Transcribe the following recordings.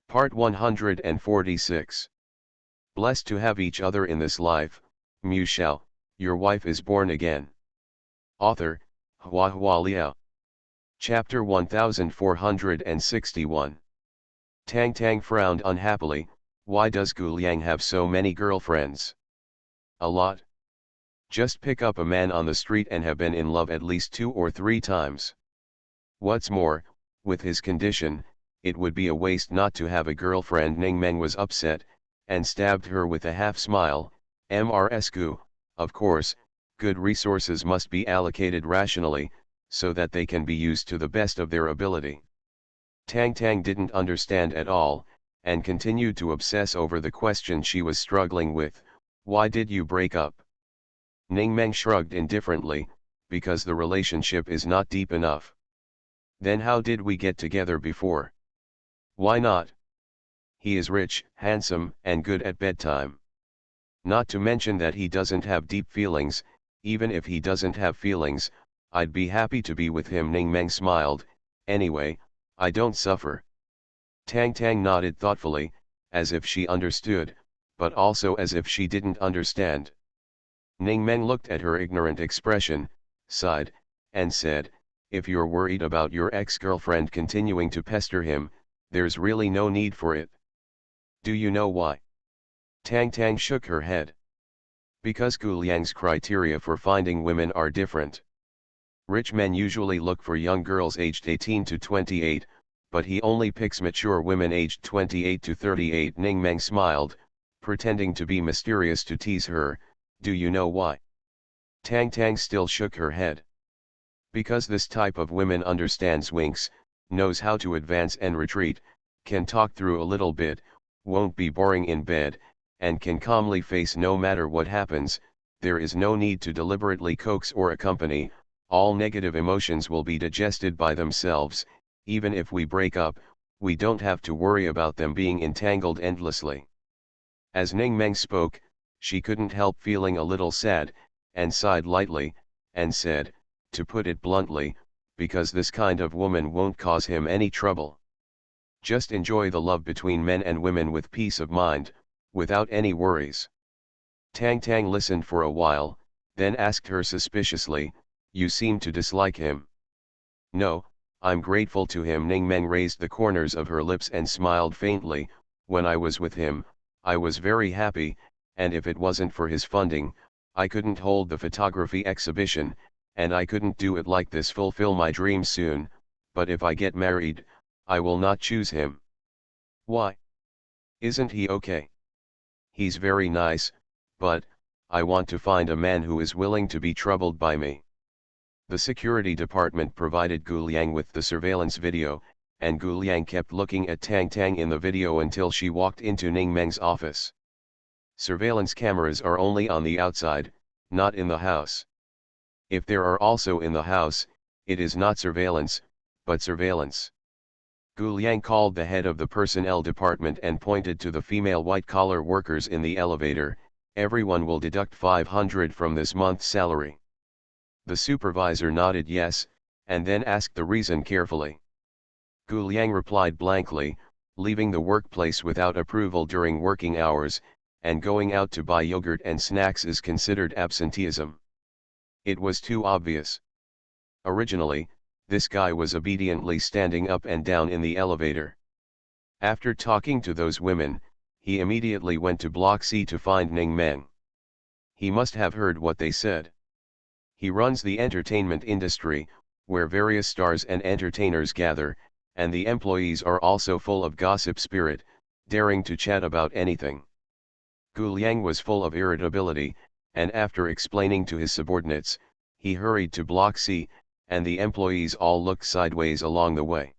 Part 146. Blessed to have each other in this life, Shao, your wife is born again. Author, Hua Liao. Chapter 1461. Tang Tang frowned unhappily. Why does Gu Liang have so many girlfriends? A lot. Just pick up a man on the street and have been in love at least 2 or 3 times. What's more, with his condition, it would be a waste not to have a girlfriend. Ning Meng was upset, and stabbed her with a half-smile. Mrs. Gu, of course, good resources must be allocated rationally, so that they can be used to the best of their ability. Tang Tang didn't understand at all, and continued to obsess over the question she was struggling with: why did you break up? Ning Meng shrugged indifferently, because the relationship is not deep enough. Then how did we get together before? Why not? He is rich, handsome, and good at bedtime. Not to mention that he doesn't have deep feelings. Even if he doesn't have feelings, I'd be happy to be with him. Ning Meng smiled. Anyway, I don't suffer. Tang Tang nodded thoughtfully, as if she understood, but also as if she didn't understand. Ning Meng looked at her ignorant expression, sighed, and said, if you're worried about your ex-girlfriend continuing to pester him, there's really no need for it. Do you know why? Tang Tang shook her head. Because Gu Liang's criteria for finding women are different. Rich men usually look for young girls aged 18 to 28, but he only picks mature women aged 28 to 38. Ning Meng smiled, pretending to be mysterious to tease her. Do you know why? Tang Tang still shook her head. Because this type of women understands winks, knows how to advance and retreat, can talk through a little bit, won't be boring in bed, and can calmly face no matter what happens. There is no need to deliberately coax or accompany. All negative emotions will be digested by themselves. Even if we break up, we don't have to worry about them being entangled endlessly. As Ning Meng spoke, she couldn't help feeling a little sad, and sighed lightly, and said, to put it bluntly, because this kind of woman won't cause him any trouble. Just enjoy the love between men and women with peace of mind, without any worries. Tang Tang listened for a while, then asked her suspiciously, you seem to dislike him. No, I'm grateful to him. Ning Meng raised the corners of her lips and smiled faintly. When I was with him, I was very happy, and if it wasn't for his funding, I couldn't hold the photography exhibition, and I couldn't do it like this. Fulfill my dream soon, but if I get married, I will not choose him. Why? Isn't he okay? He's very nice, but I want to find a man who is willing to be troubled by me. The security department provided Gu Liang with the surveillance video, and Gu Liang kept looking at Tang Tang in the video until she walked into Ning Meng's office. Surveillance cameras are only on the outside, not in the house. If there are also in the house, it is not surveillance, but surveillance. Gu Liang called the head of the personnel department and pointed to the female white-collar workers in the elevator. Everyone will deduct 500 from this month's salary. The supervisor nodded yes, and then asked the reason carefully. Gu Liang replied blankly, leaving the workplace without approval during working hours, and going out to buy yogurt and snacks is considered absenteeism. It was too obvious. Originally, this guy was obediently standing up and down in the elevator. After talking to those women, he immediately went to Block C to find Ning Meng. He must have heard what they said. He runs the entertainment industry, where various stars and entertainers gather, and the employees are also full of gossip spirit, daring to chat about anything. Gu Liang was full of irritability, and after explaining to his subordinates, he hurried to Block C, and the employees all looked sideways along the way.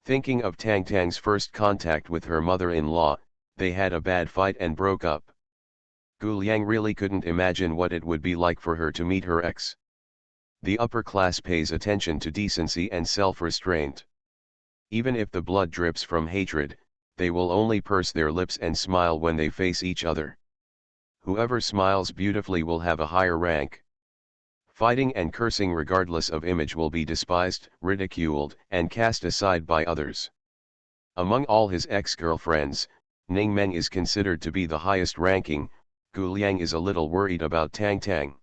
Thinking of Tang Tang's first contact with her mother-in-law, they had a bad fight and broke up. Gu Liang really couldn't imagine what it would be like for her to meet her ex. The upper class pays attention to decency and self-restraint. Even if the blood drips from hatred, they will only purse their lips and smile when they face each other. Whoever smiles beautifully will have a higher rank. Fighting and cursing regardless of image will be despised, ridiculed, and cast aside by others. Among all his ex-girlfriends, Ning Meng is considered to be the highest ranking. Gu Liang is a little worried about Tang Tang.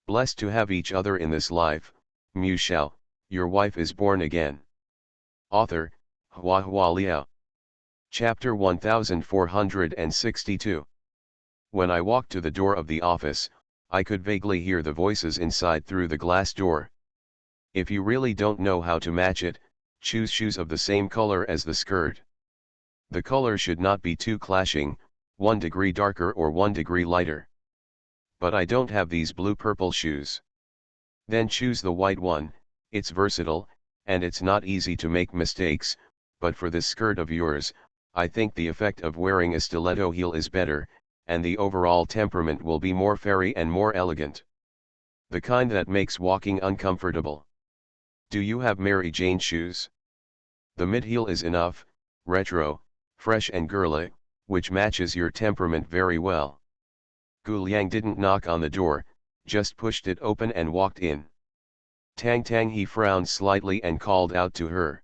Blessed to have each other in this life, Mu Shao, your wife is born again. Author, Hua Hua Liao. Chapter 1462. When I walked to the door of the office, I could vaguely hear the voices inside through the glass door. If you really don't know how to match it, choose shoes of the same color as the skirt. The color should not be too clashing, 1 degree darker or 1 degree lighter. But I don't have these blue-purple shoes. Then choose the white one, it's versatile, and it's not easy to make mistakes, but for this skirt of yours, I think the effect of wearing a stiletto heel is better, and the overall temperament will be more fairy and more elegant. The kind that makes walking uncomfortable. Do you have Mary Jane shoes? The mid-heel is enough, retro, fresh and girly, which matches your temperament very well. Gu Liang didn't knock on the door, just pushed it open and walked in. Tang Tang, he frowned slightly and called out to her.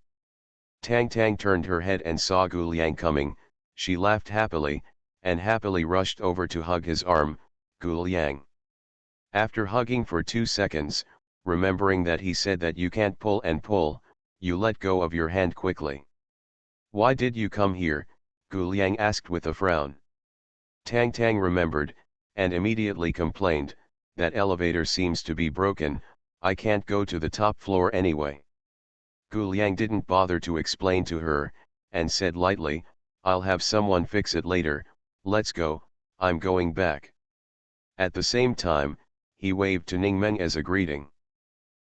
Tang Tang turned her head and saw Gu Liang coming. She laughed happily, and happily rushed over to hug his arm. Gu Liang. After hugging for 2 seconds, remembering that he said that you can't pull and pull, you let go of your hand quickly. Why did you come here? Gu Liang asked with a frown. Tang Tang remembered, and immediately complained, that elevator seems to be broken, I can't go to the top floor anyway. Gu Liang didn't bother to explain to her, and said lightly, I'll have someone fix it later, let's go, I'm going back. At the same time, he waved to Ning Meng as a greeting.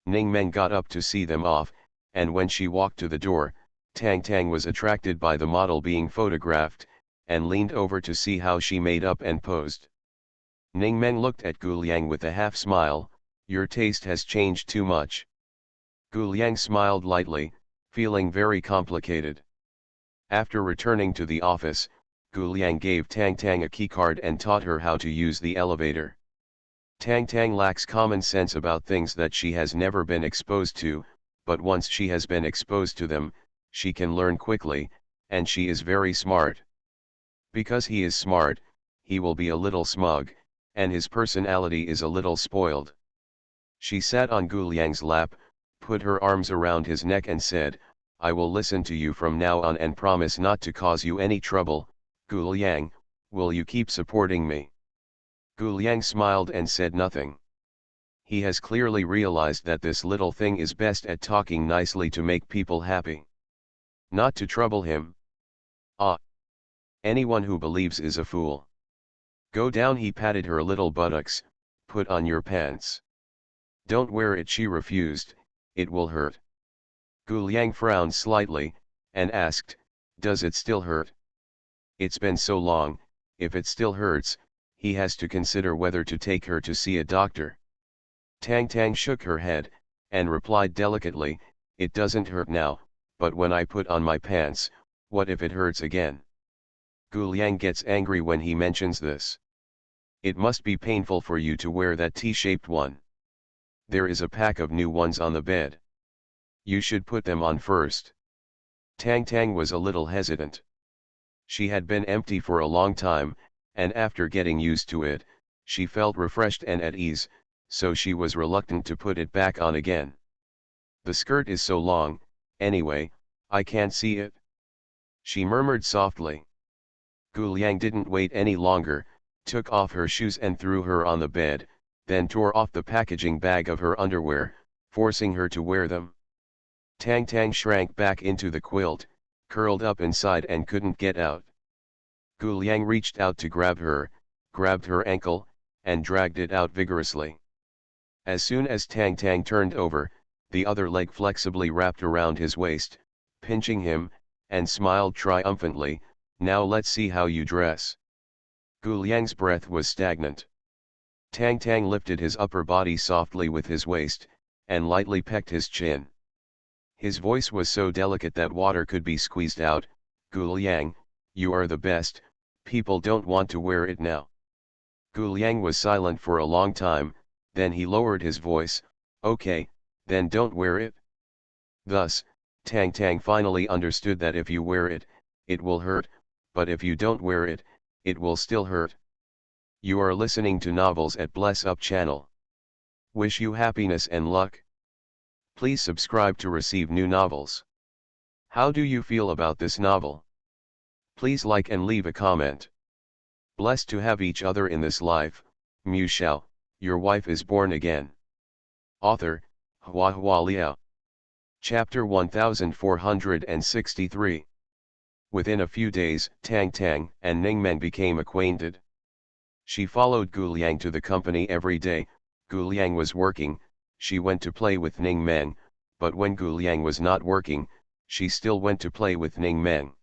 Ning Meng got up to see them off, and when she walked to the door, Tang Tang was attracted by the model being photographed, and leaned over to see how she made up and posed. Ning Meng looked at Gu Liang with a half smile, your taste has changed too much. Gu Liang smiled lightly, feeling very complicated. After returning to the office, Gu Liang gave Tang Tang a keycard and taught her how to use the elevator. Tang Tang lacks common sense about things that she has never been exposed to, but once she has been exposed to them, she can learn quickly, and she is very smart. Because he is smart, he will be a little smug, and his personality is a little spoiled. She sat on Gu Liang's lap, put her arms around his neck and said, I will listen to you from now on and promise not to cause you any trouble. Gu Liang, will you keep supporting me? Gu Liang smiled and said nothing. He has clearly realized that this little thing is best at talking nicely to make people happy. Not to trouble him. Ah! Anyone who believes is a fool. Go down, he patted her little buttocks, put on your pants. Don't wear it, she refused, it will hurt. Gu Liang frowned slightly, and asked, does it still hurt? It's been so long, if it still hurts, he has to consider whether to take her to see a doctor. Tang Tang shook her head, and replied delicately, it doesn't hurt now, but when I put on my pants, what if it hurts again? Gu Liang gets angry when he mentions this. It must be painful for you to wear that T-shaped one. There is a pack of new ones on the bed. You should put them on first. Tang Tang was a little hesitant. She had been empty for a long time, and after getting used to it, she felt refreshed and at ease, so she was reluctant to put it back on again. The skirt is so long, anyway, I can't see it. She murmured softly. Gu Liang didn't wait any longer, took off her shoes and threw her on the bed, then tore off the packaging bag of her underwear, forcing her to wear them. Tang Tang shrank back into the quilt, curled up inside and couldn't get out. Gu Liang reached out to grab her, grabbed her ankle, and dragged it out vigorously. As soon as Tang Tang turned over, the other leg flexibly wrapped around his waist, pinching him, and smiled triumphantly, now let's see how you dress. Gu Liang's breath was stagnant. Tang Tang lifted his upper body softly with his waist, and lightly pecked his chin. His voice was so delicate that water could be squeezed out, Gu Liang, you are the best, people don't want to wear it now. Gu Liang was silent for a long time, then he lowered his voice, okay, then don't wear it. Thus, Tang Tang finally understood that if you wear it, it will hurt, but if you don't wear it, it will still hurt. You are listening to Novels at Bless Up channel. Wish you happiness and luck. Please subscribe to receive new novels. How do you feel about this novel? Please like and leave a comment. Blessed to have each other in this life, Mu Shao, your wife is born again. Author, Hua Hua Liao. Chapter 1463. Within a few days, Tang Tang and Ning Meng became acquainted. She followed Gu Liang to the company every day. Gu Liang was working, she went to play with Ning Meng, but when Gu Liang was not working, she still went to play with Ning Meng.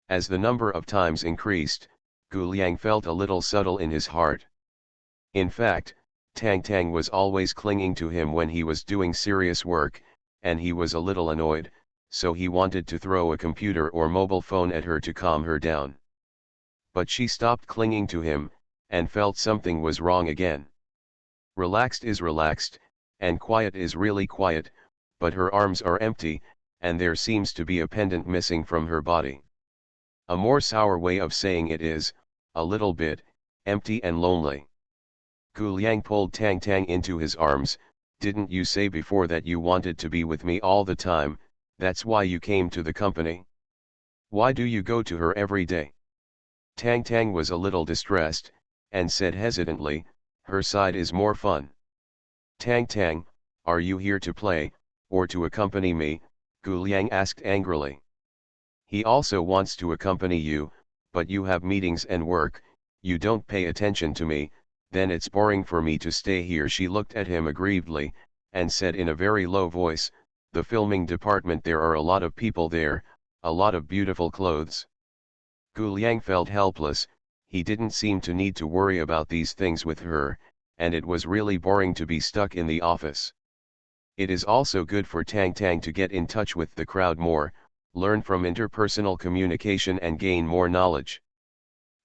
As the number of times increased, Gu Liang felt a little subtle in his heart. In fact, Tang Tang was always clinging to him when he was doing serious work, and he was a little annoyed, so he wanted to throw a computer or mobile phone at her to calm her down. But she stopped clinging to him, and felt something was wrong again. Relaxed is relaxed, and quiet is really quiet, but her arms are empty, and there seems to be a pendant missing from her body. A more sour way of saying it is, a little bit, empty and lonely. Gu Liang pulled Tang Tang into his arms. Didn't you say before that you wanted to be with me all the time, that's why you came to the company? Why do you go to her every day? Tang Tang was a little distressed, and said hesitantly, her side is more fun. Tang Tang, are you here to play, or to accompany me? Gu Liang asked angrily. He also wants to accompany you, but you have meetings and work, you don't pay attention to me, then it's boring for me to stay here. She looked at him aggrievedly, and said in a very low voice, the filming department, there are a lot of people there, a lot of beautiful clothes. Gu Liang felt helpless, he didn't seem to need to worry about these things with her, and it was really boring to be stuck in the office. It is also good for Tang Tang to get in touch with the crowd more, learn from interpersonal communication and gain more knowledge.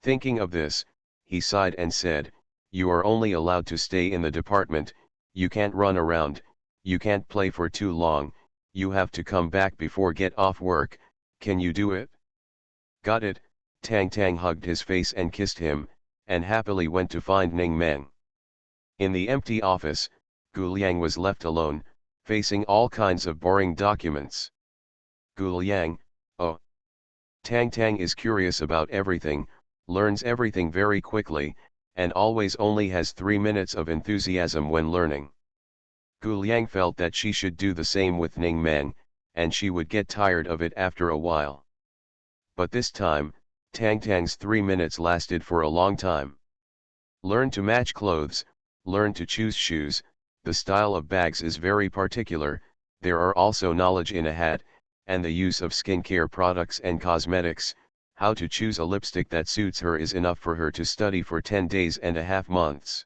Thinking of this, he sighed and said, you are only allowed to stay in the department, you can't run around, you can't play for too long, you have to come back before get off work, can you do it? Got it. Tang Tang hugged his face and kissed him, and happily went to find Ning Meng. In the empty office, Gu Liang was left alone, facing all kinds of boring documents. Gu Liang, oh. Tang Tang is curious about everything, learns everything very quickly, and always only has 3 minutes of enthusiasm when learning. Gu Liang felt that she should do the same with Ning Meng, and she would get tired of it after a while. But this time, Tang Tang's 3 minutes lasted for a long time. Learn to match clothes, learn to choose shoes, the style of bags is very particular, there are also knowledge in a hat, and the use of skincare products and cosmetics. How to choose a lipstick that suits her is enough for her to study for 10 days and a half months.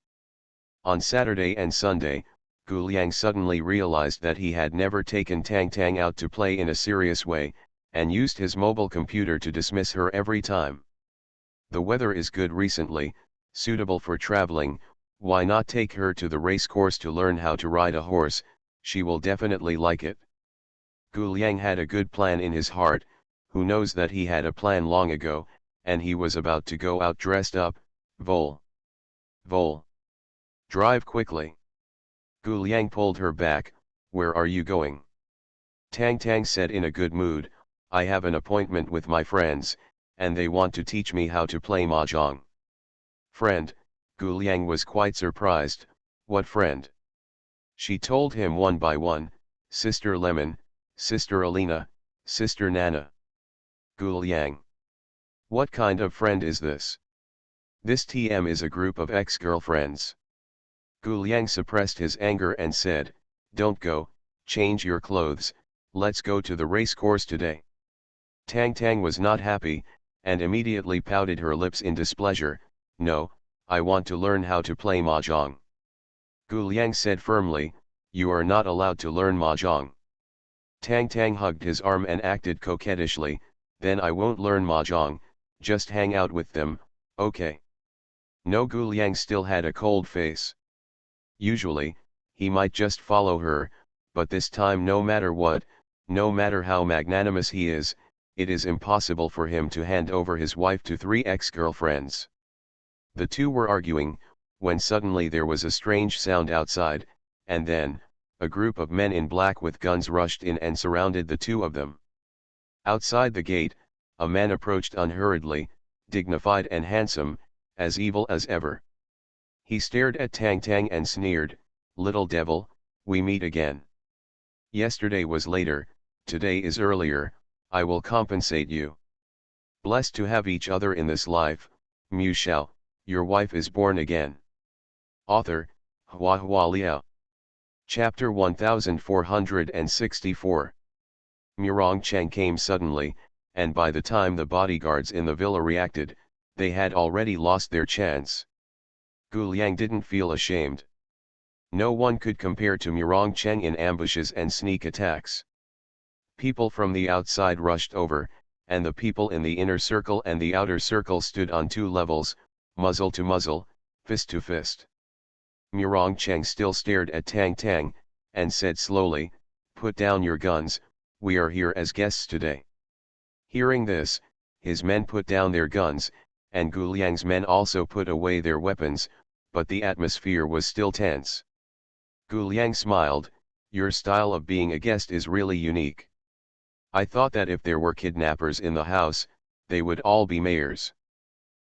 On Saturday and Sunday, Gu Liang suddenly realized that he had never taken Tang Tang out to play in a serious way, and used his mobile computer to dismiss her every time. The weather is good recently, suitable for traveling, why not take her to the race course to learn how to ride a horse, she will definitely like it. Gu Liang had a good plan in his heart, who knows that he had a plan long ago, and he was about to go out dressed up, Vol. Vol. Drive quickly. Gu Liang pulled her back, where are you going? Tang Tang said in a good mood, I have an appointment with my friends, and they want to teach me how to play mahjong. Friend, Gu Liang was quite surprised, what friend? She told him one by one, Sister Lemon, Sister Alina, Sister Nana. Gu Liang. What kind of friend is this? This TM is a group of ex-girlfriends. Gu Liang suppressed his anger and said, don't go, change your clothes, let's go to the race course today. Tang Tang was not happy, and immediately pouted her lips in displeasure, no, I want to learn how to play mahjong. Gu Liang said firmly, you are not allowed to learn mahjong. Tang Tang hugged his arm and acted coquettishly, then I won't learn mahjong, just hang out with them, okay. No, Gu Liang still had a cold face. Usually, he might just follow her, but this time no matter what, No matter how magnanimous he is, it is impossible for him to hand over his wife to 3 ex-girlfriends. The two were arguing, when suddenly there was a strange sound outside, and then, a group of men in black with guns rushed in and surrounded the two of them. Outside the gate, a man approached unhurriedly, dignified and handsome, as evil as ever. He stared at Tang Tang and sneered, "Little devil, we meet again. Yesterday was later, today is earlier, I will compensate you. Blessed to have each other in this life, Mu Shao, your wife is born again." Author, Hua Hua Liao. Chapter 1464. Murong Cheng came suddenly, and by the time the bodyguards in the villa reacted, they had already lost their chance. Gu Liang didn't feel ashamed. No one could compare to Murong Cheng in ambushes and sneak attacks. People from the outside rushed over, and the people in the inner circle and the outer circle stood on 2 levels, muzzle to muzzle, fist to fist. Murong Cheng still stared at Tang Tang, and said slowly, "Put down your guns, we are here as guests today." Hearing this, his men put down their guns, and Gu Liang's men also put away their weapons, but the atmosphere was still tense. Gu Liang smiled, "Your style of being a guest is really unique. I thought that if there were kidnappers in the house, they would all be mayors.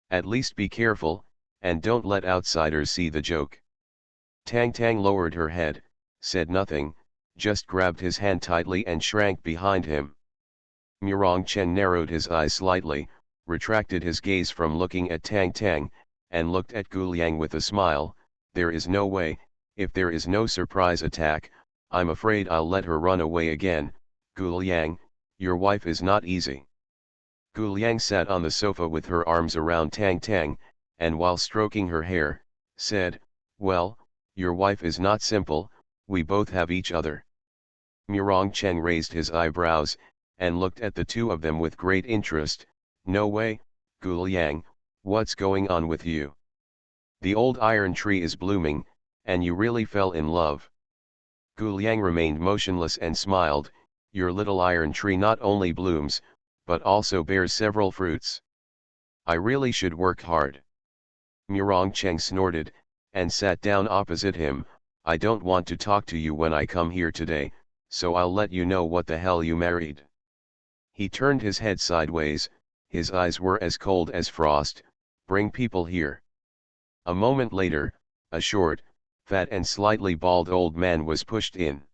At least be careful, and don't let outsiders see the joke." Tang Tang lowered her head, said nothing, just grabbed his hand tightly and shrank behind him. Murong Cheng narrowed his eyes slightly, retracted his gaze from looking at Tang Tang, and looked at Gu Liang with a smile. "There is no way, if there is no surprise attack, I'm afraid I'll let her run away again. Gu Liang, your wife is not easy." Gu Liang sat on the sofa with her arms around Tang Tang, and while stroking her hair, said, "Well, your wife is not simple, we both have each other." Murong Cheng raised his eyebrows, and looked at the two of them with great interest. "No way, Gu Liang, what's going on with you? The old iron tree is blooming, and you really fell in love." Gu Liang remained motionless and smiled, "Your little iron tree not only blooms, but also bears several fruits. I really should work hard." Murong Cheng snorted, and sat down opposite him. "I don't want to talk to you when I come here today, so I'll let you know what the hell you married." He turned his head sideways, his eyes were as cold as frost. "Bring people here." A moment later, a short, fat and slightly bald old man was pushed in.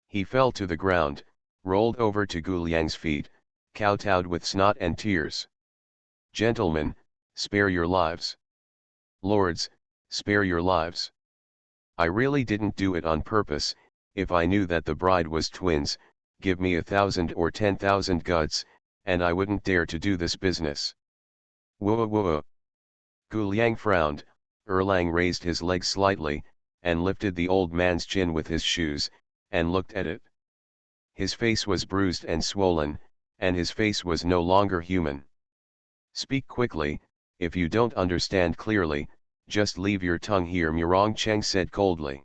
He fell to the ground, rolled over to Gu Liang's feet, kowtowed with snot and tears. "Gentlemen, spare your lives. Lords, spare your lives. I really didn't do it on purpose. If I knew that the bride was twins, give me 1,000 or 10,000 guts, and I wouldn't dare to do this business." "Whoa whoa." Gu Liang frowned. Erlang raised his leg slightly, and lifted the old man's chin with his shoes, and looked at it. His face was bruised and swollen, and his face was no longer human. "Speak quickly, if you don't understand clearly, just leave your tongue here," Murong Cheng said coldly.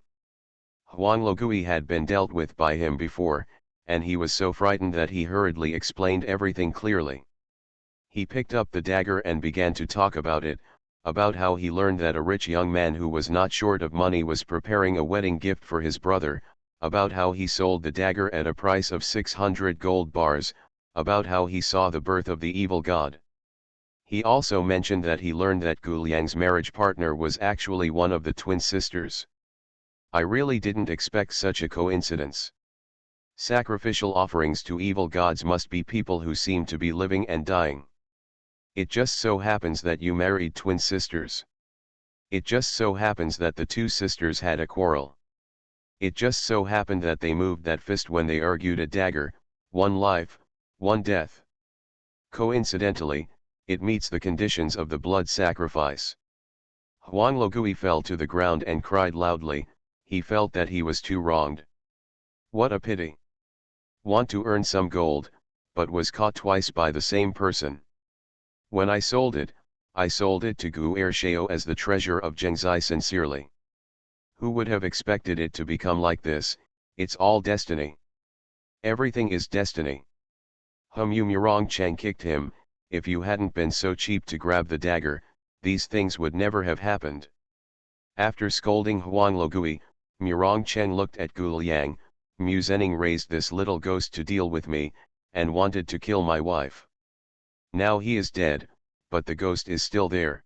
Huang Logui had been dealt with by him before, and he was so frightened that he hurriedly explained everything clearly. He picked up the dagger and began to talk about it, about how he learned that a rich young man who was not short of money was preparing a wedding gift for his brother, about how he sold the dagger at a price of 600 gold bars, about how he saw the birth of the evil god. He also mentioned that he learned that Gu Liang's marriage partner was actually one of the twin sisters. "I really didn't expect such a coincidence. Sacrificial offerings to evil gods must be people who seem to be living and dying. It just so happens that you married twin sisters. It just so happens that the two sisters had a quarrel. It just so happened that they moved that fist when they argued a dagger, one life, one death. Coincidentally, it meets the conditions of the blood sacrifice." Huang Logui fell to the ground and cried loudly. He felt that he was too wronged. What a pity. Want to earn some gold, but was caught twice by the same person. When I sold it to Gu Shao as the treasure of Zhengzai sincerely. Who would have expected it to become like this? It's all destiny. Everything is destiny. Murong Chang kicked him. If you hadn't been so cheap to grab the dagger, these things would never have happened. After scolding Huang Logui, Murong Cheng looked at Gu Liang. Mu Zhenning raised this little ghost to deal with me, and wanted to kill my wife. Now he is dead, but the ghost is still there.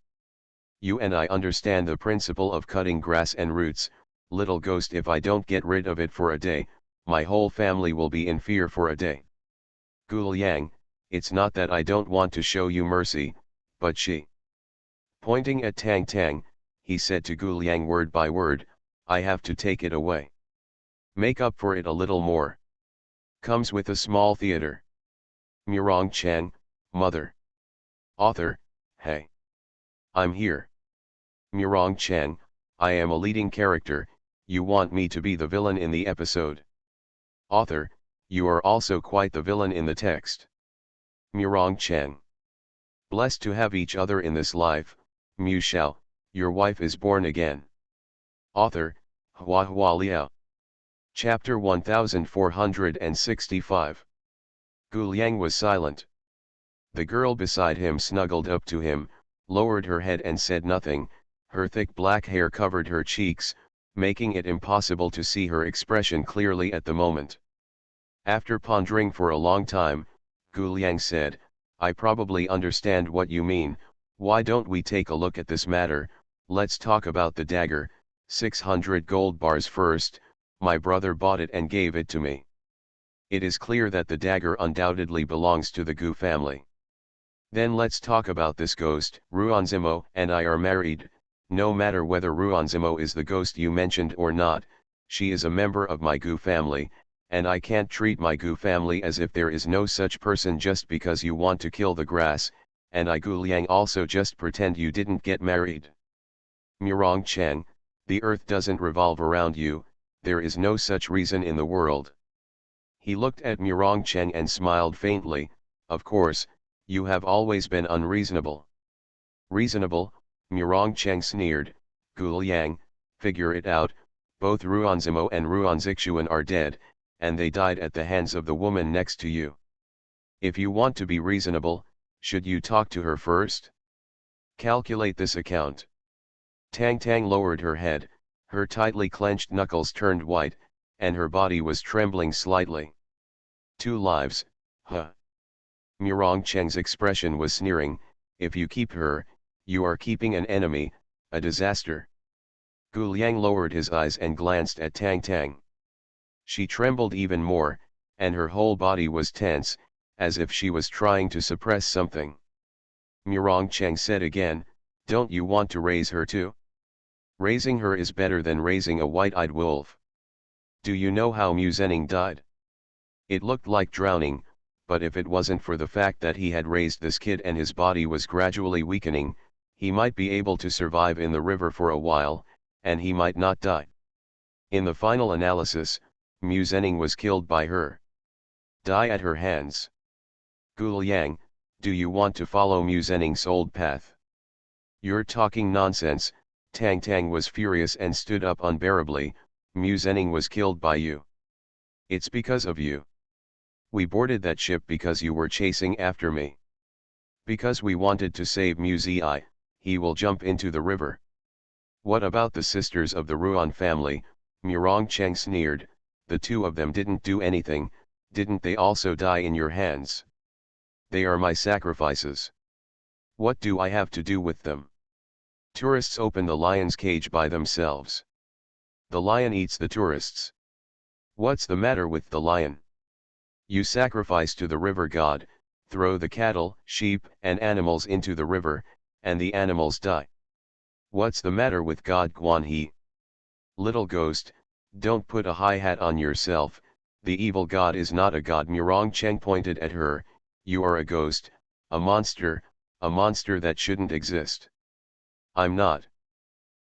You and I understand the principle of cutting grass and roots. Little ghost, if I don't get rid of it for a day, my whole family will be in fear for a day. Gu Liang, it's not that I don't want to show you mercy, but she. Pointing at Tang Tang, he said to Gu Liang word by word, I have to take it away. Make up for it a little more. Comes with a small theater. Murong Chang, mother. Author, hey. I'm here. Murong Chang, I am a leading character, you want me to be the villain in the episode. Author, you are also quite the villain in the text. Murong Chang. Blessed to have each other in this life, Mu Shao, your wife is born again. Author, Hua Hua Liao. Chapter 1465. Gu Liang was silent. The girl beside him snuggled up to him, lowered her head and said nothing. Her thick black hair covered her cheeks, making it impossible to see her expression clearly at the moment. After pondering for a long time, Gu Liang said, I probably understand what you mean. Why don't we take a look at this matter? Let's talk about the dagger. 600 gold bars first. My brother bought it and gave it to me. It is clear that the dagger undoubtedly belongs to the Gu family. Then let's talk about this ghost. Ruanzimo and I are married. No matter whether Ruanzimo is the ghost you mentioned or not, she is a member of my Gu family, and I can't treat my Gu family as if there is no such person just because you want to kill the grass, and I Gu Liang also just pretend you didn't get married. Murong Cheng, the earth doesn't revolve around you, there is no such reason in the world. He looked at Murong Cheng and smiled faintly, of course, you have always been unreasonable. Reasonable, Murong Cheng sneered, Gu Liang, figure it out, both Ruanzimo and Ruanzixuan are dead, and they died at the hands of the woman next to you. If you want to be reasonable, should you talk to her first? Calculate this account. Tang Tang lowered her head, her tightly clenched knuckles turned white, and her body was trembling slightly. 2 lives, huh? Murong Cheng's expression was sneering, if you keep her, you are keeping an enemy, a disaster. Gu Liang lowered his eyes and glanced at Tang Tang. She trembled even more, and her whole body was tense, as if she was trying to suppress something. Murong Cheng said again, don't you want to raise her too? Raising her is better than raising a white-eyed wolf. Do you know how Mu Zhenning died? It looked like drowning, but if it wasn't for the fact that he had raised this kid and his body was gradually weakening, he might be able to survive in the river for a while, and he might not die. In the final analysis, Mu Zhenning was killed by her. Die at her hands. Gu Liang, do you want to follow Mu Zhenning's old path? You're talking nonsense. Tang Tang was furious and stood up unbearably, Mu Zhenning was killed by you. It's because of you. We boarded that ship because you were chasing after me. Because we wanted to save Mu Zi, he will jump into the river. What about the sisters of the Ruan family? Murong Cheng sneered, the 2 of them didn't do anything, didn't they also die in your hands? They are my sacrifices. What do I have to do with them? Tourists open the lion's cage by themselves. The lion eats the tourists. What's the matter with the lion? You sacrifice to the river god, throw the cattle, sheep, and animals into the river, and the animals die. What's the matter with God Guan He? Little ghost, don't put a high hat on yourself, the evil god is not a god. Murong Cheng pointed at her, you are a ghost, a monster that shouldn't exist. I'm not.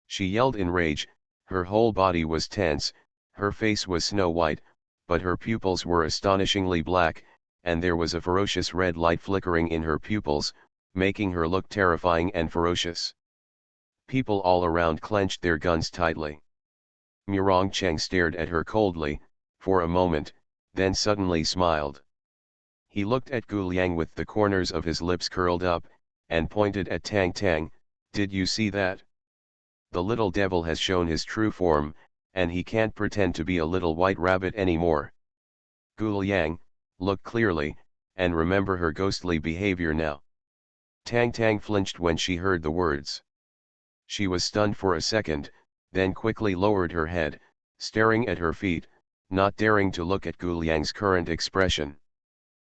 She yelled in rage, her whole body was tense, her face was snow white, but her pupils were astonishingly black, and there was a ferocious red light flickering in her pupils, making her look terrifying and ferocious. People all around clenched their guns tightly. Murong Cheng stared at her coldly, for a moment, then suddenly smiled. He looked at Gu Liang with the corners of his lips curled up, and pointed at Tang Tang. Did you see that? The little devil has shown his true form, and he can't pretend to be a little white rabbit anymore. Gu Liang, look clearly, and remember her ghostly behavior now. Tang Tang flinched when she heard the words. She was stunned for a second, then quickly lowered her head, staring at her feet, not daring to look at Gu Liang's current expression.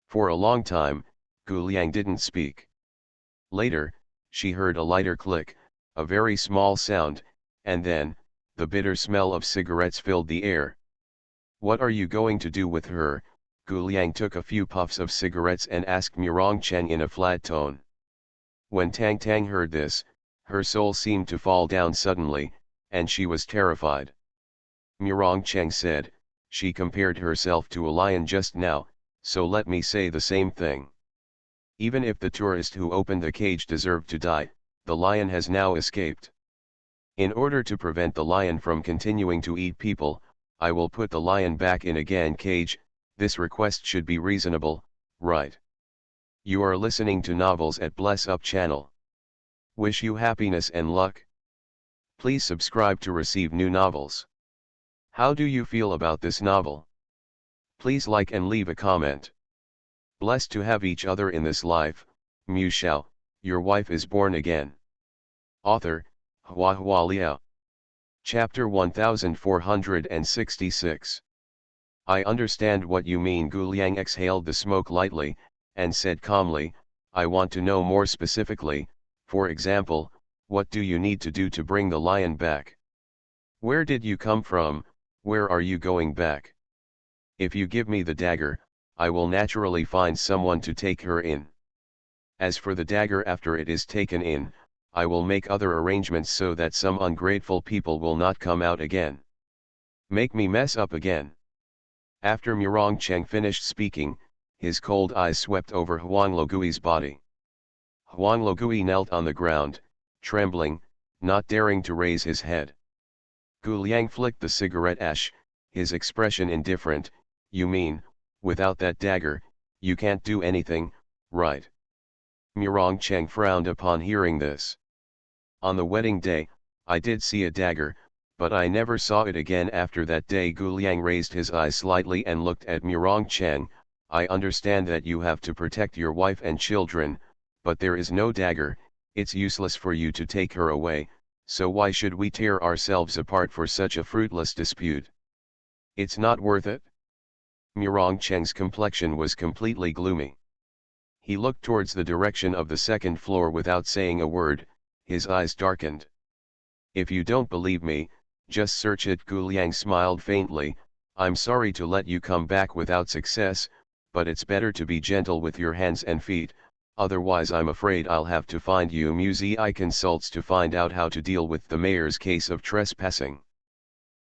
For a long time, Gu Liang didn't speak. Later, she heard a lighter click, a very small sound, and then, the bitter smell of cigarettes filled the air. What are you going to do with her? Gu Liang took a few puffs of cigarettes and asked Murong Cheng in a flat tone. When Tang Tang heard this, her soul seemed to fall down suddenly, and she was terrified. Murong Cheng said, she compared herself to a lion just now, so let me say the same thing. Even if the tourist who opened the cage deserved to die, the lion has now escaped. In order to prevent the lion from continuing to eat people, I will put the lion back in again cage. This request should be reasonable, right? You are listening to novels at Bless Up channel. Wish you happiness and luck. Please subscribe to receive new novels. How do you feel about this novel? Please like and leave a comment. Blessed to have each other in this life. Mu Shao, your wife is born again. Author, Hua Hua Liao. Chapter 1466. I understand what you mean. Gu Liang exhaled the smoke lightly, and said calmly, I want to know more specifically. For example, what do you need to do to bring the lion back? Where did you come from? Where are you going back? If you give me the dagger, I will naturally find someone to take her in. As for the dagger after it is taken in, I will make other arrangements so that some ungrateful people will not come out again. Make me mess up again. After Murong Cheng finished speaking, his cold eyes swept over Huang Logui's body. Huang Logui knelt on the ground, trembling, not daring to raise his head. Gu Liang flicked the cigarette ash, his expression indifferent. You mean, without that dagger, you can't do anything, right? Murong Cheng frowned upon hearing this. On the wedding day, I did see a dagger, but I never saw it again after that day. Gu Liang raised his eyes slightly and looked at Murong Cheng. I understand that you have to protect your wife and children, but there is no dagger. It's useless for you to take her away, so why should we tear ourselves apart for such a fruitless dispute? It's not worth it. Murong Cheng's complexion was completely gloomy. He looked towards the direction of the second floor without saying a word, his eyes darkened. If you don't believe me, just search it. Gu Liang smiled faintly. I'm sorry to let you come back without success, but it's better to be gentle with your hands and feet, otherwise I'm afraid I'll have to find you Muzi consults to find out how to deal with the mayor's case of trespassing.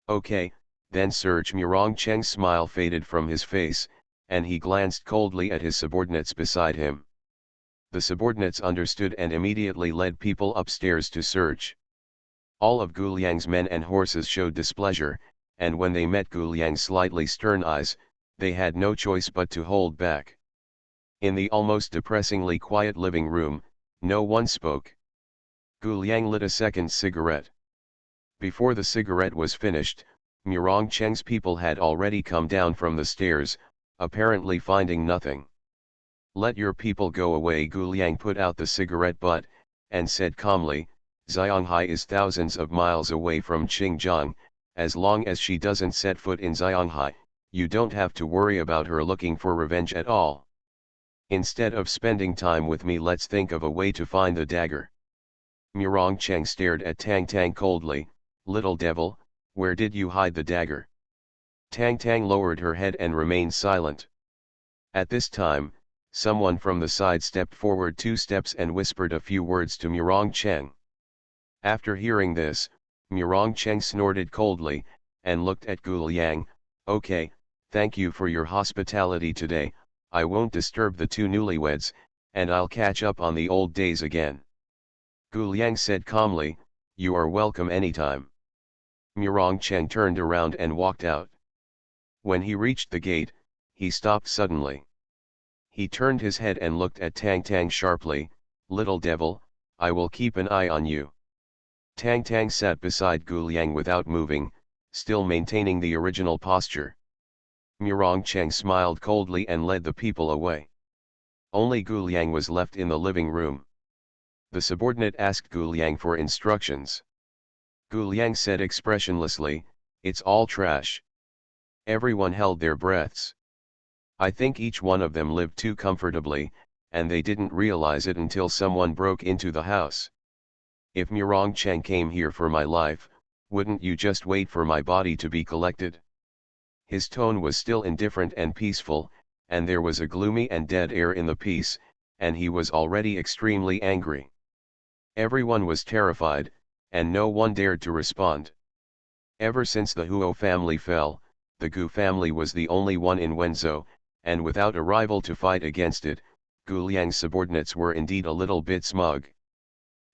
Okay, then search. Murong Cheng's smile faded from his face, and he glanced coldly at his subordinates beside him. The subordinates understood and immediately led people upstairs to search. All of Gu Liang's men and horses showed displeasure, and when they met Gu Liang's slightly stern eyes, they had no choice but to hold back. In the almost depressingly quiet living room, no one spoke. Gu Liang lit a second cigarette. Before the cigarette was finished, Murong Cheng's people had already come down from the stairs, apparently finding nothing. Let your people go away. Gu Liang put out the cigarette butt, and said calmly, Xianghai is thousands of miles away from Qingjiang. As long as she doesn't set foot in Xianghai, you don't have to worry about her looking for revenge at all. Instead of spending time with me, let's think of a way to find the dagger. Murong Cheng stared at Tang Tang coldly. Little devil, where did you hide the dagger? Tang Tang lowered her head and remained silent. At this time, someone from the side stepped forward 2 steps and whispered a few words to Murong Cheng. After hearing this, Murong Cheng snorted coldly, and looked at Gu Liang. Okay, thank you for your hospitality today. I won't disturb the 2 newlyweds, and I'll catch up on the old days again. Gu Liang said calmly, you are welcome anytime. Murong Cheng turned around and walked out. When he reached the gate, he stopped suddenly. He turned his head and looked at Tang Tang sharply. "Little devil, I will keep an eye on you." Tang Tang sat beside Gu Liang without moving, still maintaining the original posture. Murong Cheng smiled coldly and led the people away. Only Gu Liang was left in the living room. The subordinate asked Gu Liang for instructions. Gu Liang said expressionlessly, "It's all trash." Everyone held their breaths. I think each one of them lived too comfortably, and they didn't realize it until someone broke into the house. "If Murong Cheng came here for my life, wouldn't you just wait for my body to be collected?" His tone was still indifferent and peaceful, and there was a gloomy and dead air in the piece, and he was already extremely angry. Everyone was terrified, and no one dared to respond. Ever since the Huo family fell, the Gu family was the only one in Wenzhou, and without a rival to fight against it, Gu Liang's subordinates were indeed a little bit smug.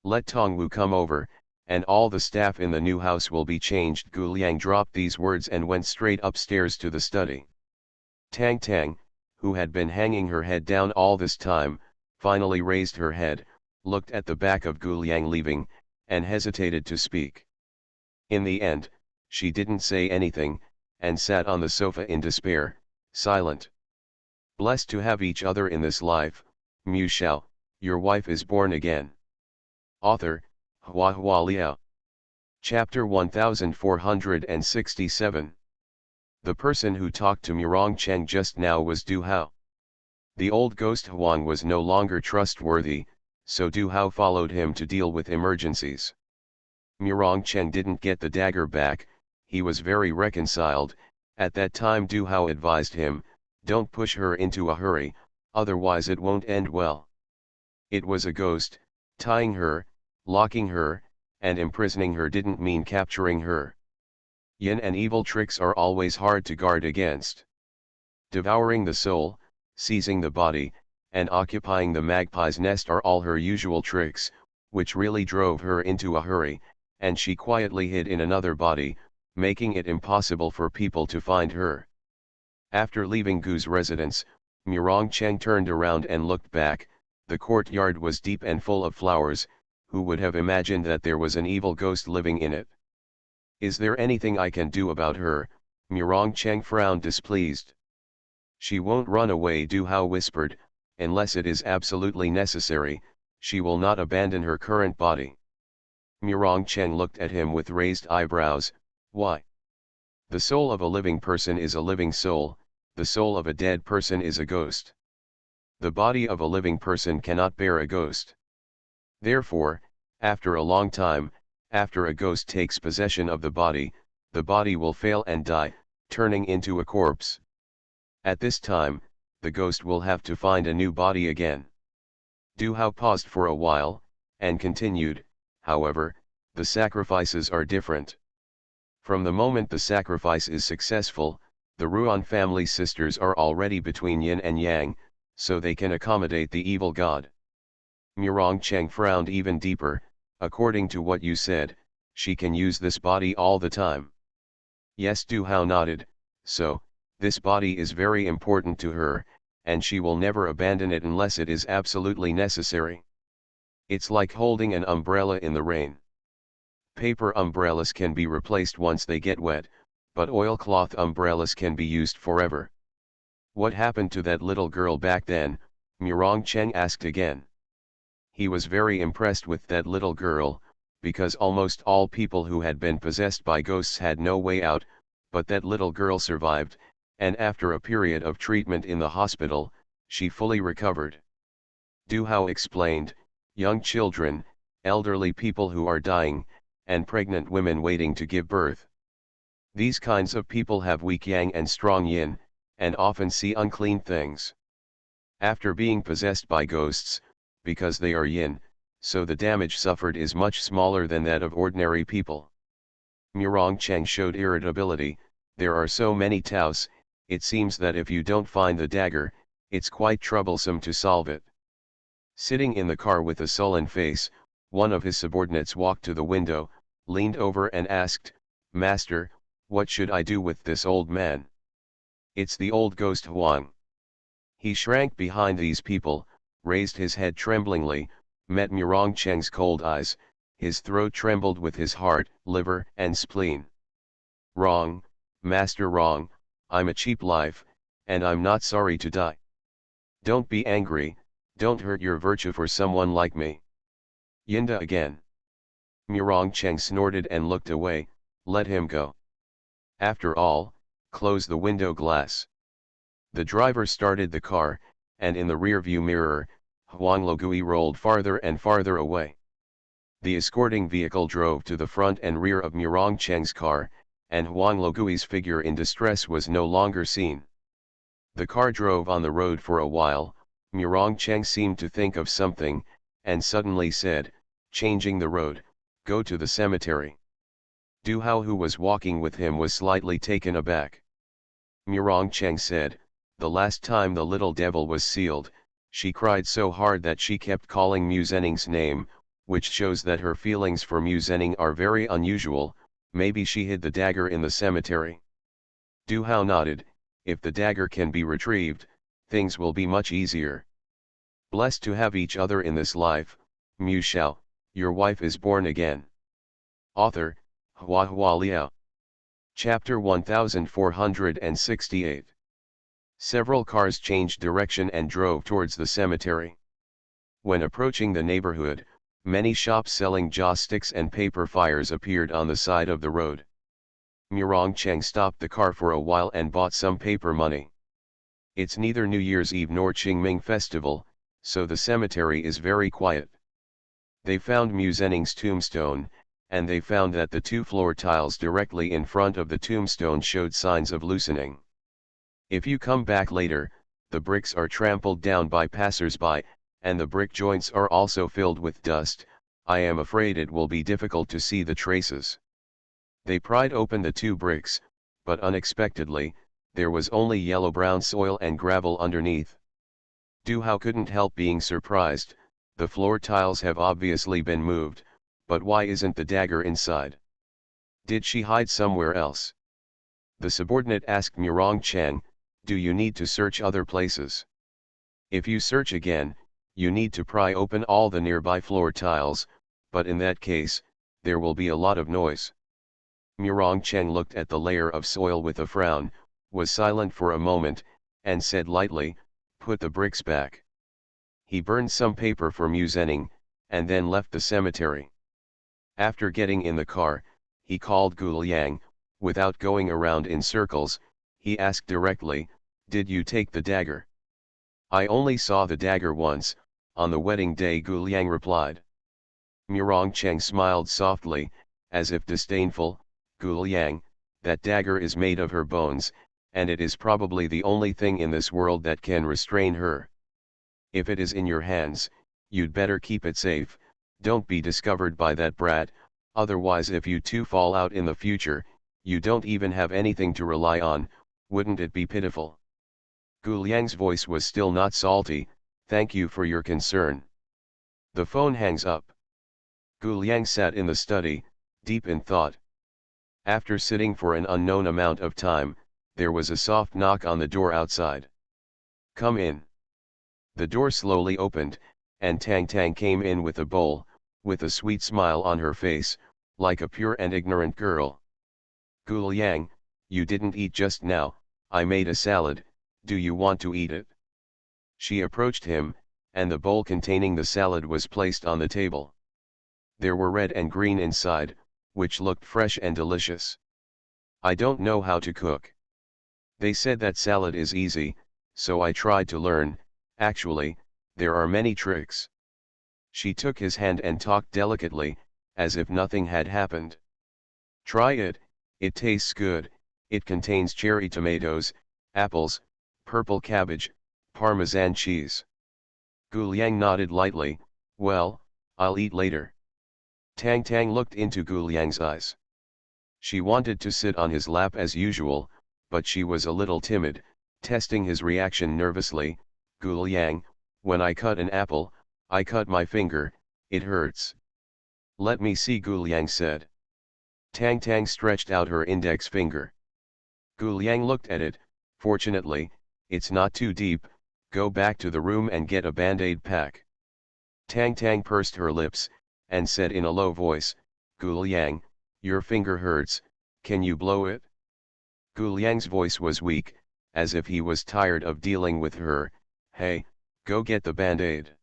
"Let Tongwu come over, and all the staff in the new house will be changed." Gu Liang dropped these words and went straight upstairs to the study. Tang Tang, who had been hanging her head down all this time, finally raised her head, looked at the back of Gu Liang leaving, and hesitated to speak. In the end, she didn't say anything, and sat on the sofa in despair, silent. "Blessed to have each other in this life, Mu Shao, your wife is born again." Author, Hua Hua Liao. Chapter 1467. The person who talked to Murong Cheng just now was Du Hao. The old ghost Huang was no longer trustworthy, so Du Hao followed him to deal with emergencies. Murong Cheng didn't get the dagger back. He was very reconciled. At that time Du Hao advised him, "Don't push her into a hurry, otherwise it won't end well." It was a ghost. Tying her, locking her, and imprisoning her didn't mean capturing her. Yin and evil tricks are always hard to guard against. Devouring the soul, seizing the body, and occupying the magpie's nest are all her usual tricks, which really drove her into a hurry, and she quietly hid in another body, making it impossible for people to find her. After leaving Gu's residence, Murong Cheng turned around and looked back. The courtyard was deep and full of flowers. Who would have imagined that there was an evil ghost living in it? "Is there anything I can do about her?" Murong Cheng frowned displeased. "She won't run away," Du Hao whispered, "unless it is absolutely necessary. She will not abandon her current body." Murong Cheng looked at him with raised eyebrows. "Why?" "The soul of a living person is a living soul, the soul of a dead person is a ghost. The body of a living person cannot bear a ghost. Therefore, after a long time, after a ghost takes possession of the body will fail and die, turning into a corpse. At this time, the ghost will have to find a new body again." Du Hao paused for a while, and continued, "However, the sacrifices are different. From the moment the sacrifice is successful, the Ruan family sisters are already between yin and yang, so they can accommodate the evil god." Murong Cheng frowned even deeper. "According to what you said, she can use this body all the time." "Yes," Du Hao nodded, "so, this body is very important to her, and she will never abandon it unless it is absolutely necessary. It's like holding an umbrella in the rain. Paper umbrellas can be replaced once they get wet, but oilcloth umbrellas can be used forever." "What happened to that little girl back then?" Murong Cheng asked again. He was very impressed with that little girl, because almost all people who had been possessed by ghosts had no way out, but that little girl survived, and after a period of treatment in the hospital, she fully recovered. Du Hao explained, "Young children, elderly people who are dying, and pregnant women waiting to give birth. These kinds of people have weak yang and strong yin, and often see unclean things. After being possessed by ghosts, because they are yin, so the damage suffered is much smaller than that of ordinary people." Murong Cheng showed irritability. "There are so many Taos, it seems that if you don't find the dagger, it's quite troublesome to solve it." Sitting in the car with a sullen face, one of his subordinates walked to the window, leaned over and asked, "Master, what should I do with this old man?" It's the old ghost Huang. He shrank behind these people, raised his head tremblingly, met Murong Cheng's cold eyes, his throat trembled with his heart, liver, and spleen. Wrong, master, wrong, I'm a cheap life, and I'm not sorry to die. Don't be angry, don't hurt your virtue for someone like me. Yinda again. Murong Cheng snorted and looked away, let him go. After all, close the window glass. The driver started the car, and in the rearview mirror, Huang Logui rolled farther and farther away. The escorting vehicle drove to the front and rear of Murong Cheng's car, and Huang Logui's figure in distress was no longer seen. The car drove on the road for a while. Murong Cheng seemed to think of something, and suddenly said, changing the road, go to the cemetery. Du Hao, who was walking with him, was slightly taken aback. Murong Cheng said, the last time the little devil was sealed, she cried so hard that she kept calling Mu Zenning's name, which shows that her feelings for Mu Zenning are very unusual. Maybe she hid the dagger in the cemetery. Du Hao nodded. If the dagger can be retrieved, things will be much easier. Blessed to have each other in this life, Mu Shao, your wife is born again. Author, Hua Hua Liao. Chapter 1468. Several cars changed direction and drove towards the cemetery. When approaching the neighborhood, many shops selling joss sticks and paper fires appeared on the side of the road. Murong Cheng stopped the car for a while and bought some paper money. It's neither New Year's Eve nor Qingming festival, so the cemetery is very quiet. They found Mu Zenning's tombstone, and they found that the two floor tiles directly in front of the tombstone showed signs of loosening. If you come back later, the bricks are trampled down by passers-by, and the brick joints are also filled with dust. I am afraid it will be difficult to see the traces. They pried open the two bricks, but unexpectedly, there was only yellow-brown soil and gravel underneath. Du Hao couldn't help being surprised. The floor tiles have obviously been moved, but why isn't the dagger inside? Did she hide somewhere else? The subordinate asked Murong Cheng, do you need to search other places? If you search again, you need to pry open all the nearby floor tiles, but in that case, there will be a lot of noise. Murong Cheng looked at the layer of soil with a frown, was silent for a moment, and said lightly, put the bricks back. He burned some paper for Mu Zenning, and then left the cemetery. After getting in the car, he called Gu Liang. Without going around in circles, he asked directly, did you take the dagger? I only saw the dagger once, on the wedding day, Gu Liang replied. Murong Cheng smiled softly, as if disdainful. Gu Liang, that dagger is made of her bones, and it is probably the only thing in this world that can restrain her. If it is in your hands, you'd better keep it safe, don't be discovered by that brat, otherwise if you two fall out in the future, you don't even have anything to rely on. Wouldn't it be pitiful? Gu Liang's voice was still not salty. Thank you for your concern. The phone hangs up. Gu Liang sat in the study, deep in thought. After sitting for an unknown amount of time, there was a soft knock on the door outside. Come in. The door slowly opened, and Tang Tang came in with a bowl, with a sweet smile on her face, like a pure and ignorant girl. Gu Liang, you didn't eat just now. I made a salad, do you want to eat it? She approached him, and the bowl containing the salad was placed on the table. There were red and green inside, which looked fresh and delicious. I don't know how to cook. They said that salad is easy, so I tried to learn. Actually, there are many tricks. She took his hand and talked delicately, as if nothing had happened. Try it, it tastes good. It contains cherry tomatoes, apples, purple cabbage, Parmesan cheese. Gu Liang nodded lightly. Well, I'll eat later. Tang Tang looked into Gu Liang's eyes. She wanted to sit on his lap as usual, but she was a little timid, testing his reaction nervously. Gu Liang, when I cut an apple, I cut my finger, it hurts. Let me see, Gu Liang said. Tang Tang stretched out her index finger. Gu Liang looked at it. Fortunately, it's not too deep, go back to the room and get a band-aid pack. Tang Tang pursed her lips, and said in a low voice, Gu Liang, your finger hurts, can you blow it? Gu Liang's voice was weak, as if he was tired of dealing with her. Hey, go get the band-aid.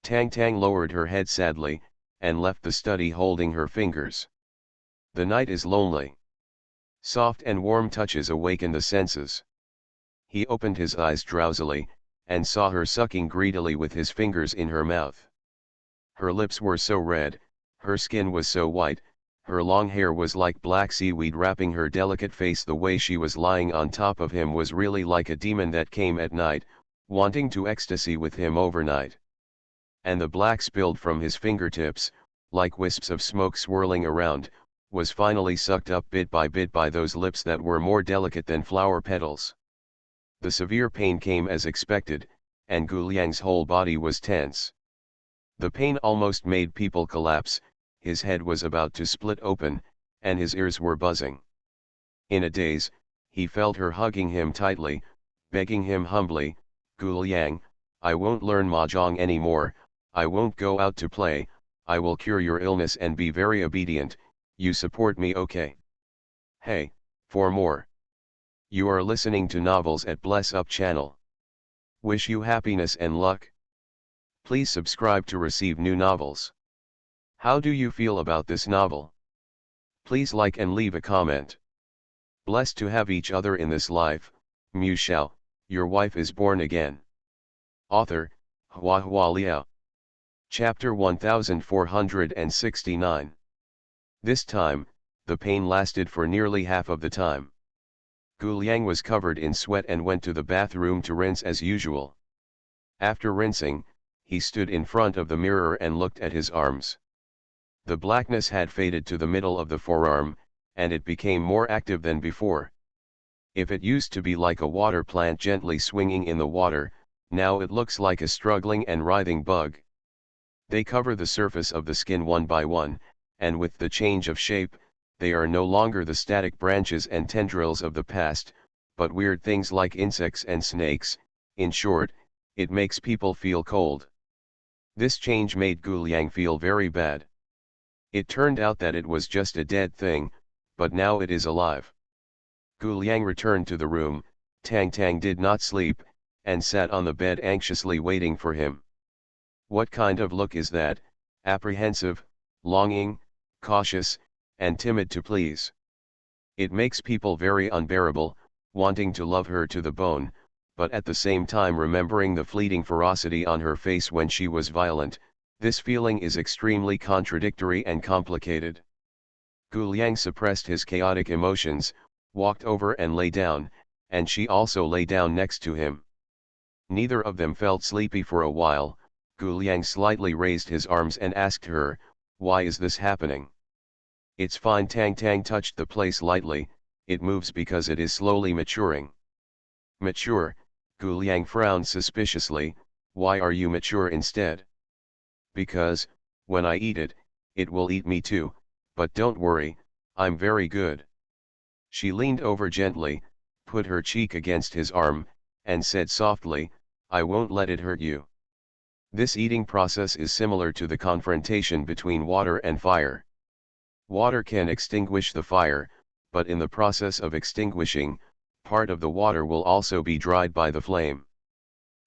Tang Tang lowered her head sadly, and left the study holding her fingers. The night is lonely. Soft and warm touches awaken the senses. He opened his eyes drowsily, and saw her sucking greedily with his fingers in her mouth. Her lips were so red, her skin was so white, her long hair was like black seaweed wrapping her delicate face. The way she was lying on top of him was really like a demon that came at night, wanting to ecstasy with him overnight. And the black spilled from his fingertips, like wisps of smoke swirling around, was finally sucked up bit by bit by those lips that were more delicate than flower petals. The severe pain came as expected, and Gu Liang's whole body was tense. The pain almost made people collapse, his head was about to split open, and his ears were buzzing. In a daze, he felt her hugging him tightly, begging him humbly, Gu Liang, I won't learn mahjong anymore, I won't go out to play, I will cure your illness and be very obedient, you support me, okay? Hey, for more. You are listening to novels at Bless Up channel. Wish you happiness and luck. Please subscribe to receive new novels. How do you feel about this novel? Please like and leave a comment. Blessed to have each other in this life, Mu Shao, your wife is born again. Author, Hua Hua Liao. Chapter 1469. This time, the pain lasted for nearly half of the time. Gu Liang was covered in sweat and went to the bathroom to rinse as usual. After rinsing, he stood in front of the mirror and looked at his arms. The blackness had faded to the middle of the forearm, and it became more active than before. If it used to be like a water plant gently swinging in the water, now it looks like a struggling and writhing bug. They cover the surface of the skin one by one, and with the change of shape, they are no longer the static branches and tendrils of the past, but weird things like insects and snakes. In short, it makes people feel cold. This change made Gu Liang feel very bad. It turned out that it was just a dead thing, but now it is alive. Gu Liang returned to the room. Tang Tang did not sleep, and sat on the bed anxiously waiting for him. What kind of look is that? Apprehensive, longing, cautious, and timid to please. It makes people very unbearable, wanting to love her to the bone, but at the same time remembering the fleeting ferocity on her face when she was violent. This feeling is extremely contradictory and complicated. Gu Liang suppressed his chaotic emotions, walked over and lay down, and she also lay down next to him. Neither of them felt sleepy for a while. Gu Liang slightly raised his arms and asked her, why is this happening? It's fine. Tang Tang touched the place lightly, it moves because it is slowly maturing. Mature? Gu Liang frowned suspiciously, why are you mature instead? Because, when I eat it, it will eat me too, but don't worry, I'm very good. She leaned over gently, put her cheek against his arm, and said softly, I won't let it hurt you. This eating process is similar to the confrontation between water and fire. Water can extinguish the fire, but in the process of extinguishing, part of the water will also be dried by the flame.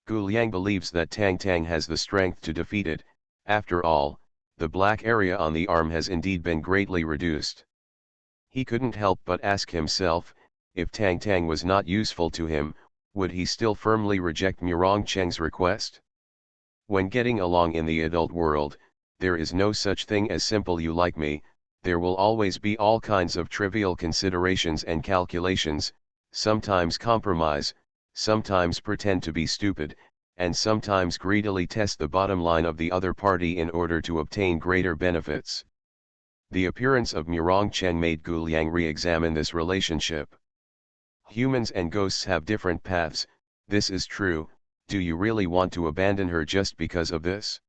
Gu Liang believes that Tang Tang has the strength to defeat it. After all, the black area on the arm has indeed been greatly reduced. He couldn't help but ask himself, if Tang Tang was not useful to him, would he still firmly reject Murong Cheng's request? When getting along in the adult world, there is no such thing as simple you like me, there will always be all kinds of trivial considerations and calculations, sometimes compromise, sometimes pretend to be stupid, and sometimes greedily test the bottom line of the other party in order to obtain greater benefits. The appearance of Murong Cheng made Gu Liang re-examine this relationship. Humans and ghosts have different paths, this is true. Do you really want to abandon her just because of this?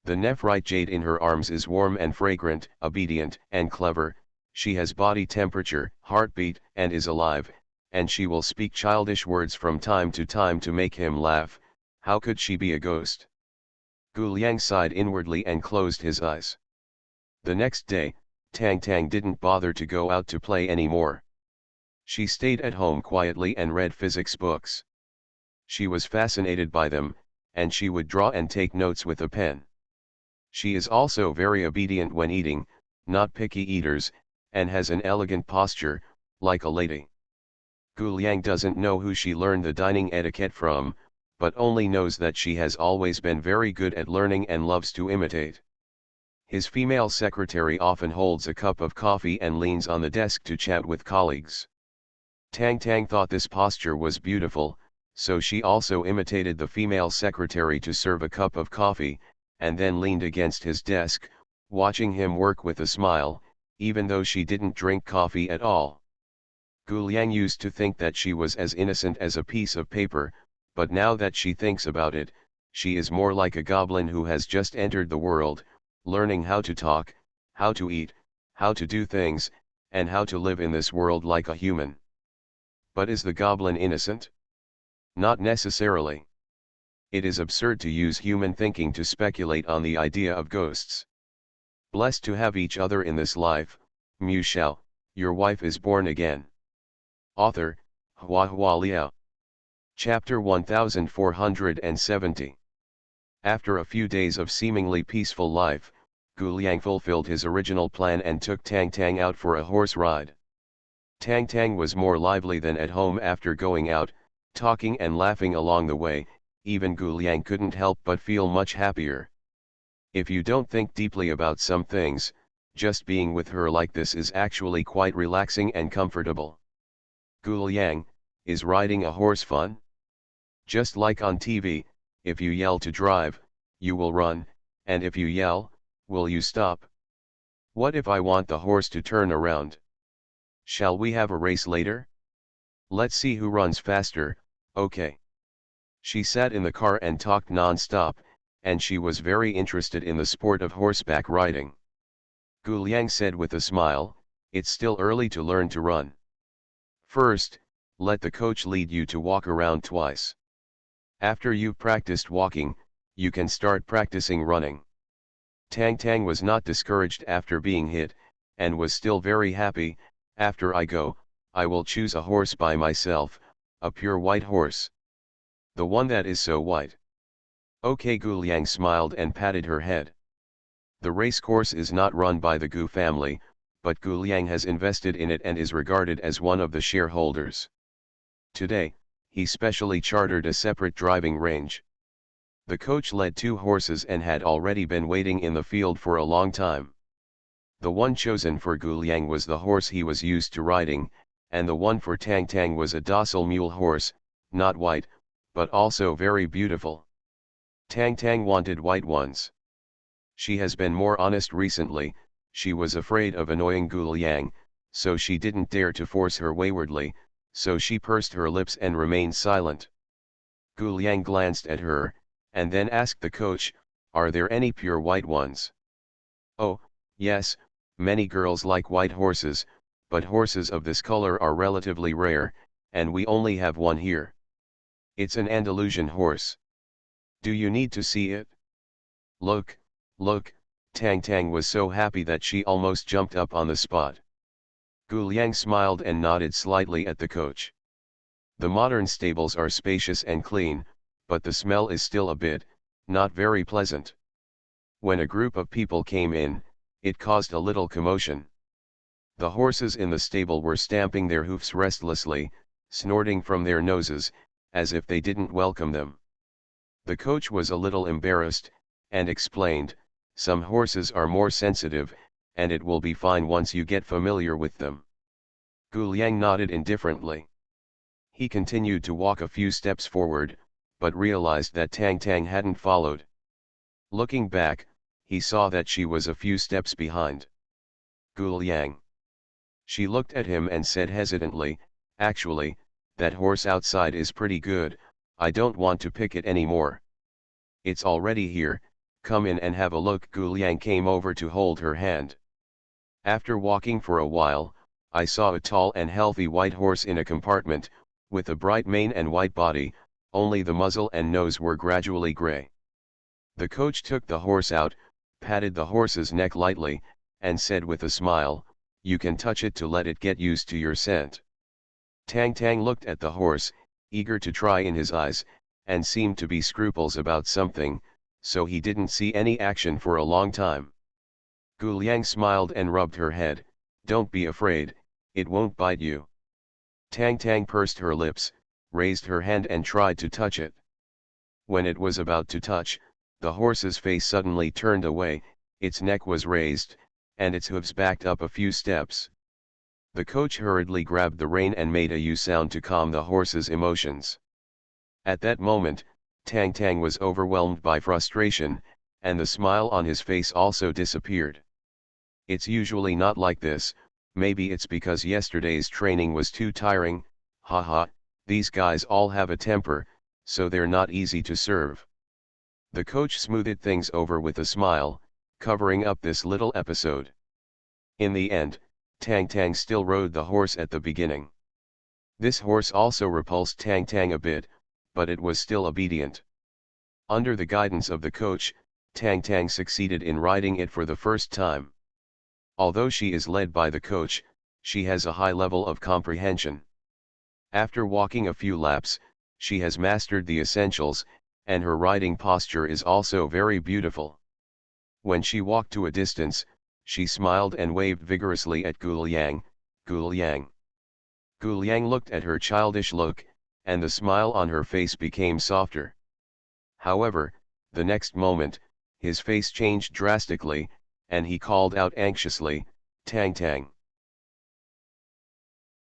The nephrite jade in her arms is warm and fragrant, obedient and clever, she has body temperature, heartbeat, and is alive, and she will speak childish words from time to make him laugh. How could she be a ghost? Gu Liang sighed inwardly and closed his eyes. The next day, Tang Tang didn't bother to go out to play anymore. She stayed at home quietly and read physics books. She was fascinated by them, and she would draw and take notes with a pen. She is also very obedient when eating, not picky eaters, and has an elegant posture, like a lady. Gu Liang doesn't know who she learned the dining etiquette from, but only knows that she has always been very good at learning and loves to imitate. His female secretary often holds a cup of coffee and leans on the desk to chat with colleagues. Tang Tang thought this posture was beautiful, so she also imitated the female secretary to serve a cup of coffee, and then leaned against his desk, watching him work with a smile, even though she didn't drink coffee at all. Gu Liang used to think that she was as innocent as a piece of paper, but now that she thinks about it, she is more like a goblin who has just entered the world, learning how to talk, how to eat, how to do things, and how to live in this world like a human. But is the goblin innocent? Not necessarily. It is absurd to use human thinking to speculate on the idea of ghosts. Blessed to have each other in this life, Mu Shao, your wife is born again. Author, Hua Hua Liao. Chapter 1470. After a few days of seemingly peaceful life, Gu Liang fulfilled his original plan and took Tang Tang out for a horse ride. Tang Tang was more lively than at home after going out, talking and laughing along the way. Even Gu Liang couldn't help but feel much happier. If you don't think deeply about some things, just being with her like this is actually quite relaxing and comfortable. Gu Liang, is riding a horse fun? Just like on TV, if you yell to drive, you will run, and if you yell, will you stop? What if I want the horse to turn around? Shall we have a race later? Let's see who runs faster, okay. She sat in the car and talked non-stop, and she was very interested in the sport of horseback riding. Gu Liang said with a smile, it's still early to learn to run. First, let the coach lead you to walk around twice. After you've practiced walking, you can start practicing running. Tang Tang was not discouraged after being hit, and was still very happy. After I go, I will choose a horse by myself, a pure white horse. The one that is so white. Okay, Gu Liang smiled and patted her head. The race course is not run by the Gu family, but Gu Liang has invested in it and is regarded as one of the shareholders. Today, he specially chartered a separate driving range. The coach led 2 horses and had already been waiting in the field for a long time. The one chosen for Gu Liang was the horse he was used to riding, and the one for Tang Tang was a docile mule horse, not white, but also very beautiful. Tang Tang wanted white ones. She has been more honest recently. She was afraid of annoying Gu Liang, so she didn't dare to force her waywardly, so she pursed her lips and remained silent. Gu Liang glanced at her, and then asked the coach, are there any pure white ones? Oh, yes, many girls like white horses, but horses of this color are relatively rare, and we only have one here. It's an Andalusian horse. Do you need to see it? Look, look, Tang Tang was so happy that she almost jumped up on the spot. Gu Liang smiled and nodded slightly at the coach. The modern stables are spacious and clean, but the smell is still a bit, not very pleasant. When a group of people came in, it caused a little commotion. The horses in the stable were stamping their hoofs restlessly, snorting from their noses, as if they didn't welcome them. The coach was a little embarrassed, and explained, some horses are more sensitive, and it will be fine once you get familiar with them. Gu Liang nodded indifferently. He continued to walk a few steps forward, but realized that Tang Tang hadn't followed. Looking back, he saw that she was a few steps behind. Gu Liang. She looked at him and said hesitantly, actually, that horse outside is pretty good, I don't want to pick it anymore. It's already here, come in and have a look. Gu Liang came over to hold her hand. After walking for a while, I saw a tall and healthy white horse in a compartment, with a bright mane and white body, only the muzzle and nose were gradually gray. The coach took the horse out, patted the horse's neck lightly, and said with a smile, "You can touch it to let it get used to your scent." Tang Tang looked at the horse, eager to try in his eyes, and seemed to be scruples about something, so he didn't see any action for a long time. Gu Liang smiled and rubbed her head. "Don't be afraid, it won't bite you." Tang Tang pursed her lips, raised her hand and tried to touch it. When it was about to touch, the horse's face suddenly turned away, its neck was raised, and its hooves backed up a few steps. The coach hurriedly grabbed the rein and made a U sound to calm the horse's emotions. At that moment, Tang Tang was overwhelmed by frustration, and the smile on his face also disappeared. "It's usually not like this, maybe it's because yesterday's training was too tiring, haha, these guys all have a temper, so they're not easy to serve." The coach smoothed things over with a smile, covering up this little episode. In the end, Tang Tang still rode the horse at the beginning. This horse also repulsed Tang Tang a bit, but it was still obedient. Under the guidance of the coach, Tang Tang succeeded in riding it for the first time. Although she is led by the coach, she has a high level of comprehension. After walking a few laps, she has mastered the essentials, and her riding posture is also very beautiful. When she walked to a distance, she smiled and waved vigorously at Gu Liang. "Gu Liang." Gu Liang looked at her childish look, and the smile on her face became softer. However, the next moment, his face changed drastically, and he called out anxiously, "Tang Tang."